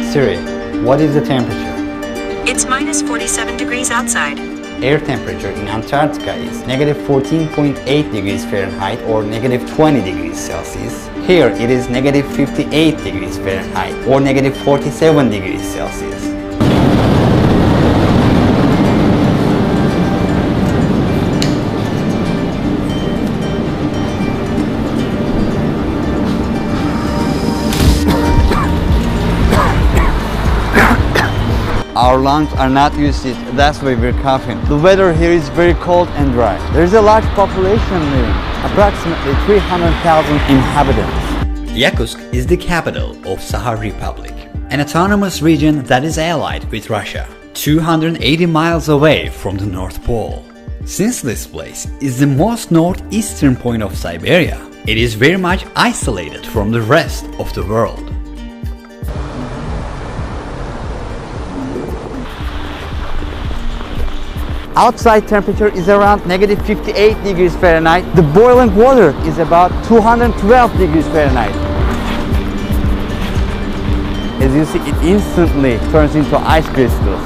Siri, what is the temperature? It's minus 47 degrees outside. Air temperature in Antarctica is negative 14.8 degrees Fahrenheit or negative 20 degrees Celsius. Here it is negative 58 degrees Fahrenheit or negative 47 degrees Celsius. Our lungs are not used to it, that's why we're coughing. The weather here is very cold and dry. There is a large population living, approximately 300,000 inhabitants. Yakutsk is the capital of Sakha Republic, an autonomous region that is allied with Russia, 280 miles away from the North Pole. Since this place is the most northeastern point of Siberia, it is very much isolated from the rest of the world. Outside temperature is around negative 58 degrees Fahrenheit. The boiling water is about 212 degrees Fahrenheit. As you see, it instantly turns into ice crystals.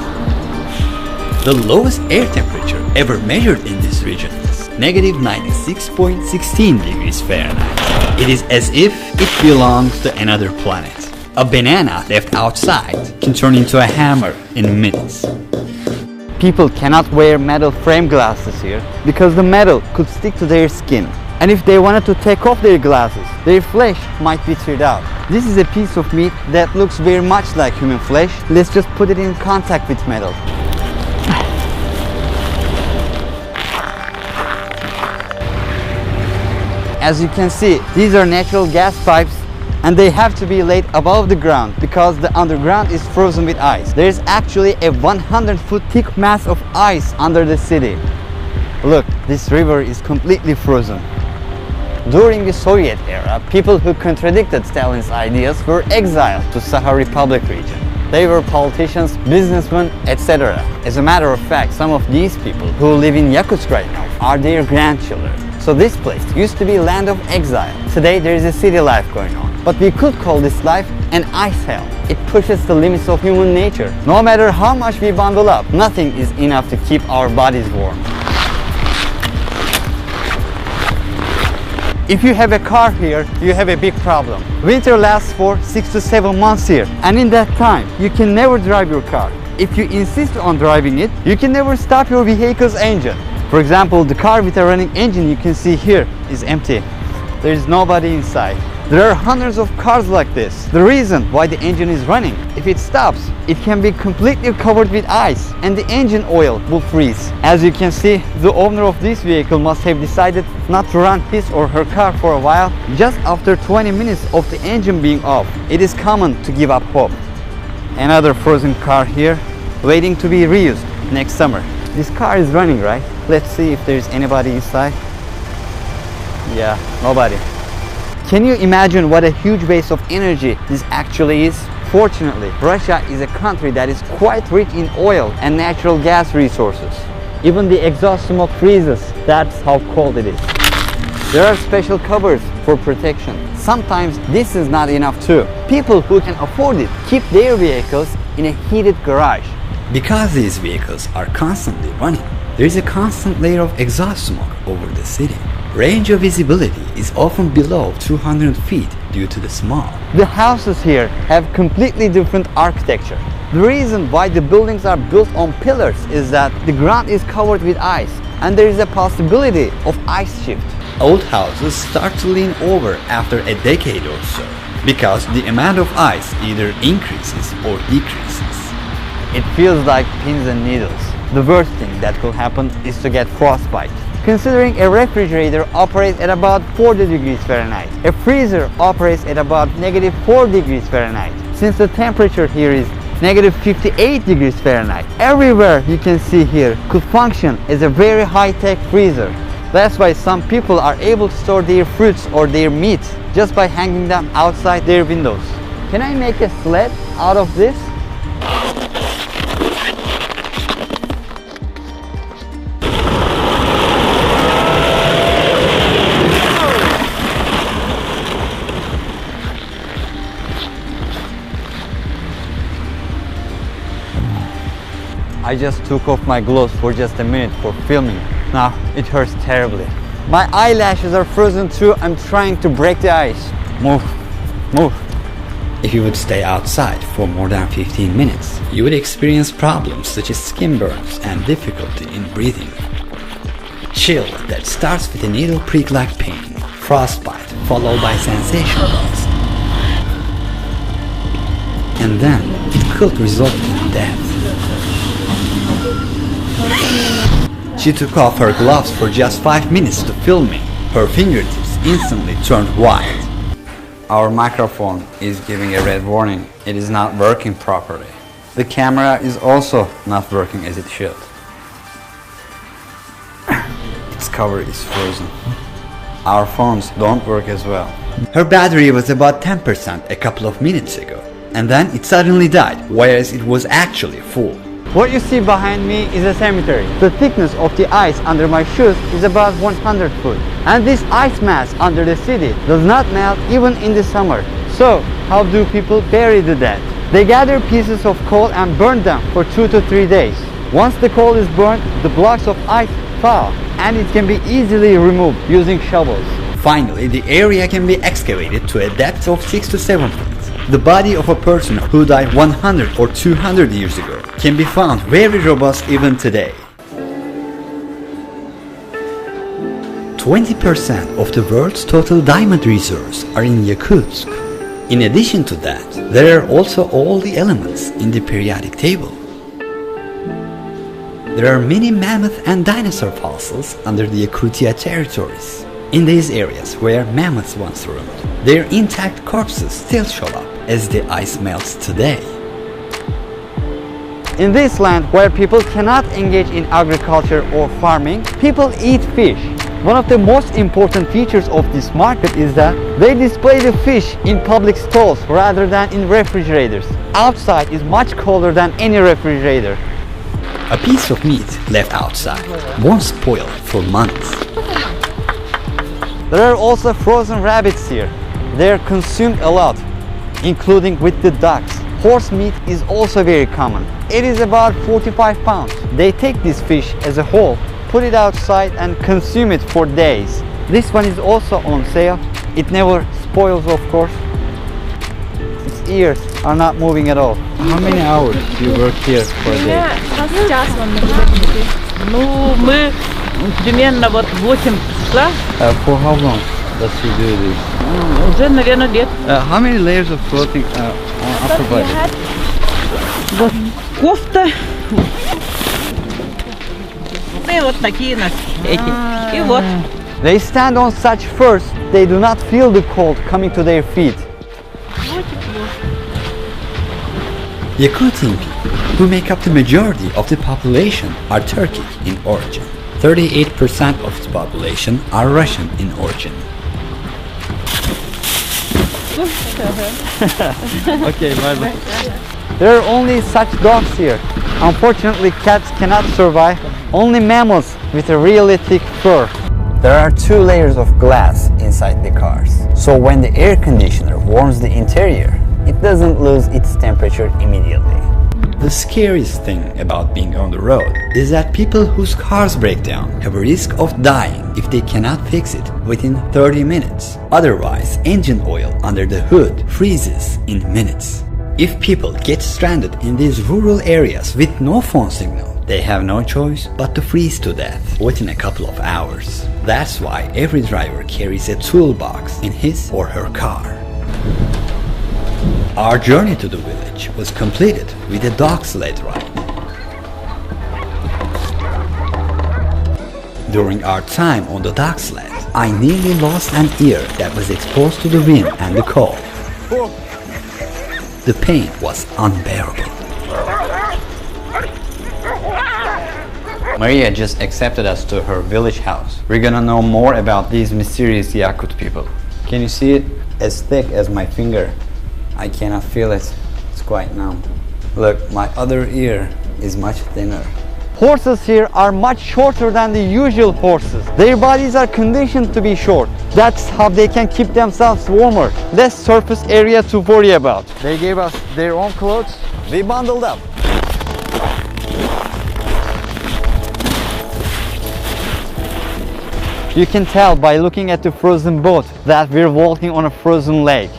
The lowest air temperature ever measured in this region is negative 96.16 degrees Fahrenheit. It is as if it belongs to another planet. A banana left outside can turn into a hammer in minutes. People cannot wear metal frame glasses here because the metal could stick to their skin. And if they wanted to take off their glasses, their flesh might be teared out. This is a piece of meat that looks very much like human flesh. Let's just put it in contact with metal. As you can see, these are natural gas pipes and they have to be laid above the ground because the underground is frozen with ice. There is actually a 100-foot thick mass of ice under the city. Look, this river is completely frozen. During the Soviet era, people who contradicted Stalin's ideas were exiled to Sakha Republic region. They were politicians, businessmen, etc. As a matter of fact, some of these people who live in Yakutsk right now are their grandchildren. So this place used to be land of exile. Today there is a city life going on. But we could call this life an ice hell. It pushes the limits of human nature. No matter how much we bundle up, nothing is enough to keep our bodies warm. If you have a car here, you have a big problem. Winter lasts for 6 to 7 months here, and in that time, you can never drive your car. If you insist on driving it, you can never stop your vehicle's engine. For example, the car with a running engine you can see here is empty. There is nobody inside. There are hundreds of cars like this. The reason why the engine is running, if it stops, it can be completely covered with ice and the engine oil will freeze. As you can see, the owner of this vehicle must have decided not to run his or her car for a while just after 20 minutes of the engine being off. It is common to give up hope. Another frozen car here, waiting to be reused next summer. This car is running, right? Let's see if there's anybody inside. Yeah, nobody. Can you imagine what a huge base of energy this actually is? Fortunately, Russia is a country that is quite rich in oil and natural gas resources. Even the exhaust smoke freezes. That's how cold it is. There are special covers for protection. Sometimes this is not enough too. People who can afford it keep their vehicles in a heated garage. Because these vehicles are constantly running, there is a constant layer of exhaust smoke over the city. Range of visibility is often below 200 feet due to the smog. The houses here have completely different architecture. The reason why the buildings are built on pillars is that the ground is covered with ice and there is a possibility of ice shift. Old houses start to lean over after a decade or so because the amount of ice either increases or decreases. It feels like pins and needles. The worst thing that could happen is to get frostbite. Considering a refrigerator operates at about 40 degrees Fahrenheit, a freezer operates at about negative 4 degrees Fahrenheit. Since the temperature here is negative 58 degrees Fahrenheit, everywhere you can see here could function as a very high-tech freezer. That's why some people are able to store their fruits or their meat just by hanging them outside their windows. Can I make a sled out of this? I just took off my gloves for just a minute for filming. Now it hurts terribly. My eyelashes are frozen too. I'm trying to break the ice. Move, move. If you would stay outside for more than 15 minutes, you would experience problems such as skin burns and difficulty in breathing. Chill that starts with a needle prick-like pain, frostbite followed by sensation loss, and then it could result in death. She took off her gloves for just 5 minutes to film me. Her fingertips instantly turned white. Our microphone is giving a red warning. It is not working properly. The camera is also not working as it should. Its cover is frozen. Our phones don't work as well. Her battery was about 10% a couple of minutes ago, and then it suddenly died, whereas it was actually full. What you see behind me is a cemetery. The thickness of the ice under my shoes is about 100 foot. And this ice mass under the city does not melt even in the summer. So, how do people bury the dead? They gather pieces of coal and burn them for 2 to 3 days. Once the coal is burned, the blocks of ice thaw, and it can be easily removed using shovels. Finally, the area can be excavated to a depth of 6 to 7 feet. The body of a person who died 100 or 200 years ago can be found very robust even today. 20% of the world's total diamond reserves are in Yakutsk. In addition to that, there are also all the elements in the periodic table. There are many mammoth and dinosaur fossils under the Yakutia territories. In these areas where mammoths once roamed, their intact corpses still show up as the ice melts today. In this land where people cannot engage in agriculture or farming, people eat fish. One of the most important features of this market is that they display the fish in public stalls rather than in refrigerators. Outside is much colder than any refrigerator. A piece of meat left outside won't spoil for months. There are also frozen rabbits here. They are consumed a lot, including with the ducks. Horse meat is also very common. It is about 45 pounds. They take this fish as a whole, put it outside and consume it for days. This one is also on sale. It never spoils, of course. Its ears are not moving at all. How many hours do you work here for a day? Мы примерно вот 8 числа, For how long does she do this? уже, наверное, лет. How many layers of clothing on upper body? Вот кофта. И вот такие нас эти. И вот. They stand on such first, they do not feel the cold coming to their feet. Yakutian people, who make up the majority of the population, are Turkic in origin. 38% of its population are Russian in origin. Okay, bye-bye. There are only such dogs here. Unfortunately, cats cannot survive. Only mammals with a really thick fur. There are 2 layers of glass inside the cars. So when the air conditioner warms the interior, it doesn't lose its temperature immediately. The scariest thing about being on the road is that people whose cars break down have a risk of dying if they cannot fix it within 30 minutes. Otherwise, engine oil under the hood freezes in minutes. If people get stranded in these rural areas with no phone signal, they have no choice but to freeze to death within a couple of hours. That's why every driver carries a toolbox in his or her car. Our journey to the village was completed with a dog sled ride. During our time on the dog sled, I nearly lost an ear that was exposed to the wind and the cold. The pain was unbearable. Maria just accepted us to her village house. We're gonna know more about these mysterious Yakut people. Can you see it? As thick as my finger. I cannot feel it. It's quite numb. Look, my other ear is much thinner. Horses here are much shorter than the usual horses. Their bodies are conditioned to be short. That's how they can keep themselves warmer. Less surface area to worry about. They gave us their own clothes. We bundled up. You can tell by looking at the frozen boat that we're walking on a frozen lake.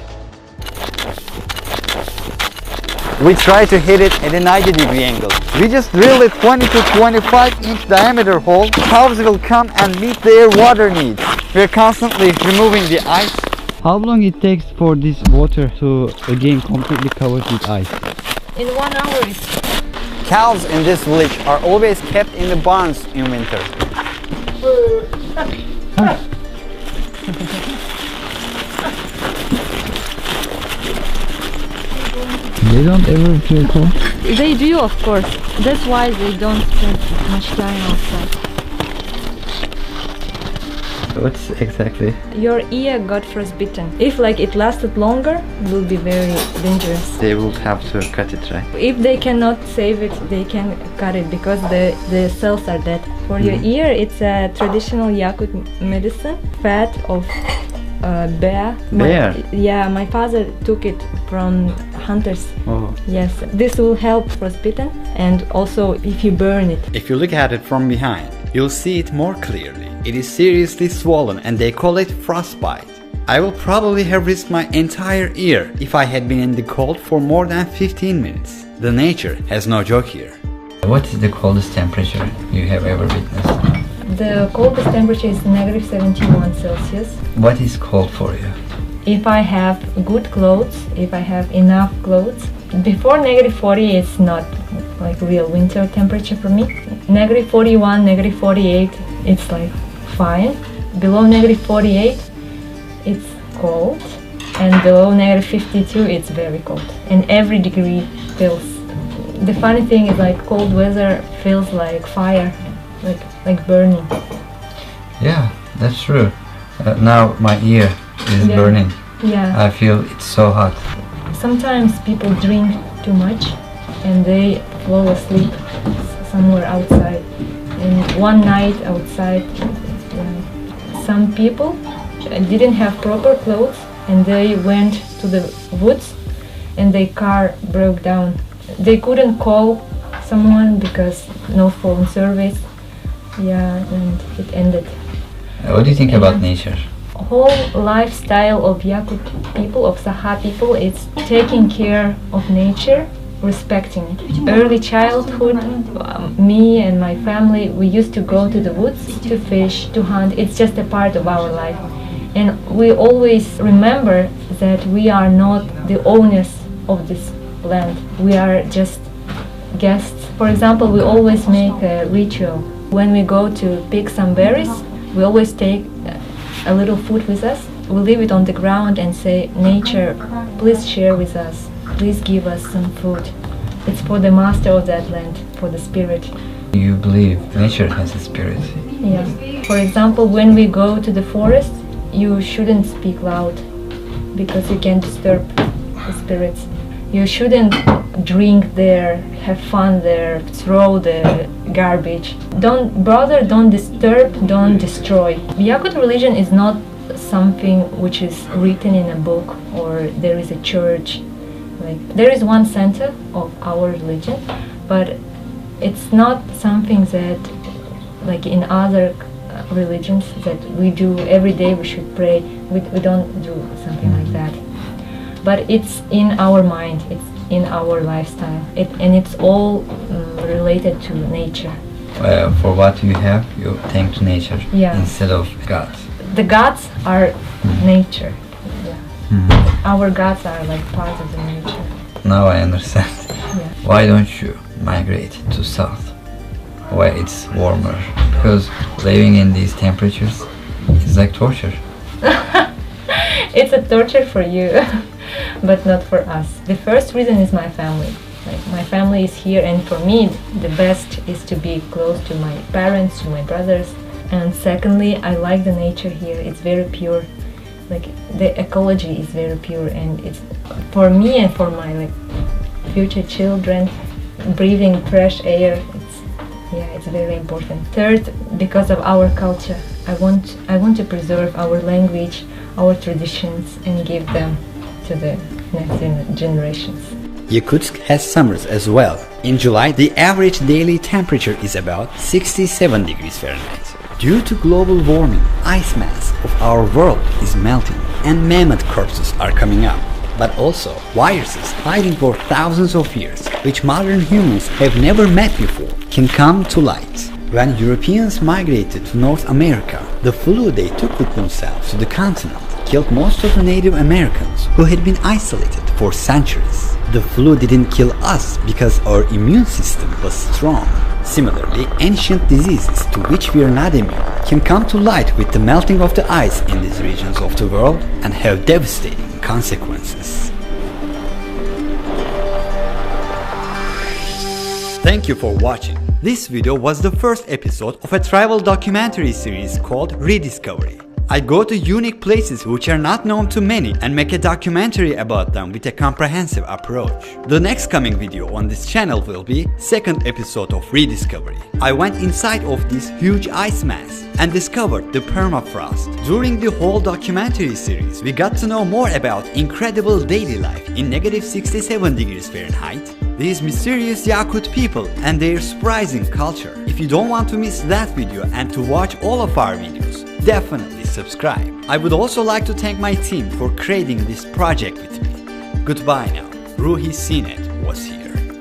We try to hit it at a 90-degree angle. We just drill a 20 to 25 inch diameter hole. Cows will come and meet their water needs. We're constantly removing the ice. How long it takes for this water to again completely covered with ice? In 1 hour it's Cows in this village are always kept in the barns in winter. They don't ever feel cold? They do, of course. That's why they don't spend much time outside. What's exactly? Your ear got frostbitten. If it lasted longer, it will be very dangerous. They will have to cut it, right? If they cannot save it, they can cut it because the cells are dead. For your ear, it's a traditional Yakut medicine, fat of bear. Bear? Yeah, my father took it from hunters. Oh. Yes, this will help frostbitten, and also if you burn it. If you look at it from behind, you'll see it more clearly. It is seriously swollen and they call it frostbite. I will probably have risked my entire ear if I had been in the cold for more than 15 minutes. The nature has no joke here. What is the coldest temperature you have ever witnessed? The coldest temperature is -71 Celsius. What is cold for you? If I have good clothes, if I have enough clothes, before -40 it's not real winter temperature for me. -41, -48 it's fine. Below -48 it's cold, and below -52 it's very cold, and every degree feels. The funny thing is cold weather feels like fire, like burning. Yeah, that's true. Now my ear is burning. Yeah. I feel it's so hot. Sometimes people drink too much and they fall asleep somewhere outside. And one night outside, some people didn't have proper clothes and they went to the woods and their car broke down. They couldn't call someone because no phone service. Yeah, and it ended. What do you think about nature? Whole lifestyle of Yakut people, of Saha people, it's taking care of nature, respecting it. Early childhood, me and my family, we used to go to the woods to fish, to hunt. It's just a part of our life. And we always remember that we are not the owners of this land. We are just guests. For example, we always make a ritual. When we go to pick some berries, we always take a little food with us. We leave it on the ground and say, nature, please share with us. Please give us some food. It's for the master of that land, for the spirit. You believe nature has a spirit? Yeah. For example, when we go to the forest, you shouldn't speak loud because you can disturb the spirits. You shouldn't drink there, have fun there, throw the garbage. Don't bother, don't disturb, don't destroy. Yakut religion is not something which is written in a book or there is a church. There is one center of our religion, but it's not something that in other religions that we do every day. We should pray. We don't do something like that. But it's in our mind, it's in our lifestyle, and it's all related to nature. For what you have, you thank to nature instead of God. The gods are nature. Yeah. Our gods are part of the nature. Now I understand. Yeah. Why don't you migrate to south, where it's warmer? Because living in these temperatures is like torture. It's a torture for you, but not for us. The first reason is my family. My family is here, and for me, the best is to be close to my parents, to my brothers. And secondly, I like the nature here. It's very pure. The ecology is very pure, and it's for me and for my future children, breathing fresh air. It's very important. Third, because of our culture, I want to preserve our language, our traditions, and give them to the next generations. Yakutsk has summers as well. In July, the average daily temperature is about 67 degrees Fahrenheit. Due to global warming, ice mass of our world is melting and mammoth corpses are coming up. But also viruses hiding for thousands of years, which modern humans have never met before, can come to light. When Europeans migrated to North America, the flu they took with themselves to the continent killed most of the Native Americans who had been isolated for centuries. The flu didn't kill us because our immune system was strong. Similarly, ancient diseases to which we are not immune can come to light with the melting of the ice in these regions of the world and have devastating consequences. Thank you for watching. This video was the first episode of a travel documentary series called Rediscovery. I go to unique places which are not known to many and make a documentary about them with a comprehensive approach. The next coming video on this channel will be second episode of Rediscovery. I went inside of this huge ice mass and discovered the permafrost. During the whole documentary series, we got to know more about incredible daily life in -67 degrees Fahrenheit, these mysterious Yakut people and their surprising culture. If you don't want to miss that video and to watch all of our videos, definitely subscribe. I would also like to thank my team for creating this project with me. Goodbye now. Ruhi Sinet was here.